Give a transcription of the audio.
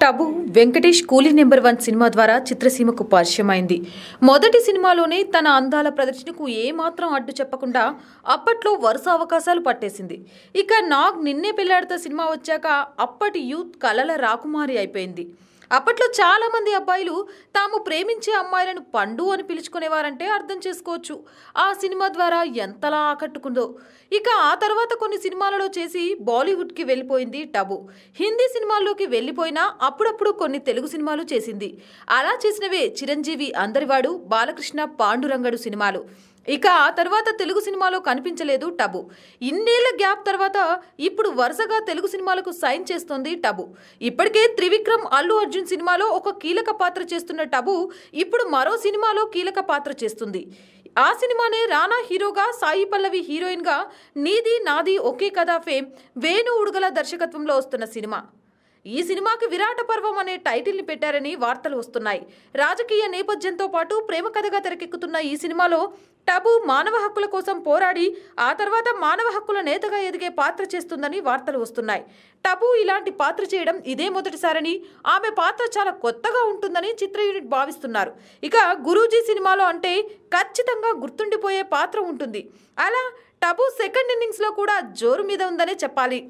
టబు వెంకటేష్ కూలీ number 1 cinema ద్వారా చిత్రసీమకు పరిచయమైంది. మొదటి సినిమాలోనే తన అందాల ప్రదర్శనకు ఏమాత్రం అడ్డు చెప్పకుండా అప్పట్లో వరుస అవకాశాలు పట్టేసింది. ఇక నాగ్ నిన్నే పెళ్లాడతా సినిమా వచ్చాక అప్పటి యూత్ కలల రాకుమారి అయిపోయింది. అప్పట్లో చాలా మంది అబ్బాయిలు తాము ప్రేమించే అమ్మాయిలను పండు అని పిలుచుకునేవారంటే అర్థం చేసుకోవచ్చు ఆ సినిమా ద్వారా ఎంతలా ఆకట్టుకుందో. ఇక ఆ తర్వాత కొన్ని సినిమాలలో చేసి బాలీవుడ్కి వెళ్ళిపోయింది టబు. హిందీ సినిమాల్లోకి వెళ్ళిపోయినా అప్పుడప్పుడు కొన్ని తెలుగు సినిమాలు చేసింది. అలా చేసినవే చిరంజీవి అందరివాడు, బాలకృష్ణ పాండురంగడు సినిమాలు. ఇక ఆ తర్వాత తెలుగు సినిమాలో కనిపించలేదు టబు. ఇన్నేళ్ల గ్యాప్ తర్వాత ఇప్పుడు వరుసగా తెలుగు సినిమాలకు సైన్ చేస్తోంది టబు. ఇప్పటికే త్రివిక్రమ్, అల్లు అర్జున్ సినిమాలో ఒక కీలక పాత్ర చేస్తున్న టబు ఇప్పుడు మరో సినిమాలో కీలక పాత్ర చేస్తుంది. ఆ సినిమానే రానా హీరోగా, సాయి పల్లవి హీరోయిన్గా నీది నాది ఒకే కథా ఫేమ్ వేణు ఉడుగల దర్శకత్వంలో వస్తున్న సినిమా. ఈ సినిమాకి విరాట పర్వం అనే టైటిల్ని పెట్టారని వార్తలు వస్తున్నాయి. రాజకీయ నేపథ్యంతో పాటు ప్రేమ కథగా తెరకెక్కుతున్న ఈ సినిమాలో టబు మానవ హక్కుల కోసం పోరాడి ఆ తర్వాత మానవ హక్కుల నేతగా ఎదిగే పాత్ర చేస్తుందని వార్తలు వస్తున్నాయి. టబు ఇలాంటి పాత్ర చేయడం ఇదే మొదటిసారని, ఆమె పాత్ర చాలా కొత్తగా ఉంటుందని చిత్ర యూనిట్ భావిస్తున్నారు. ఇక గురూజీ సినిమాలో అంటే ఖచ్చితంగా గుర్తుండిపోయే పాత్ర ఉంటుంది. అలా టబు సెకండ్ ఇన్నింగ్స్లో కూడా జోరు మీద ఉందనే చెప్పాలి.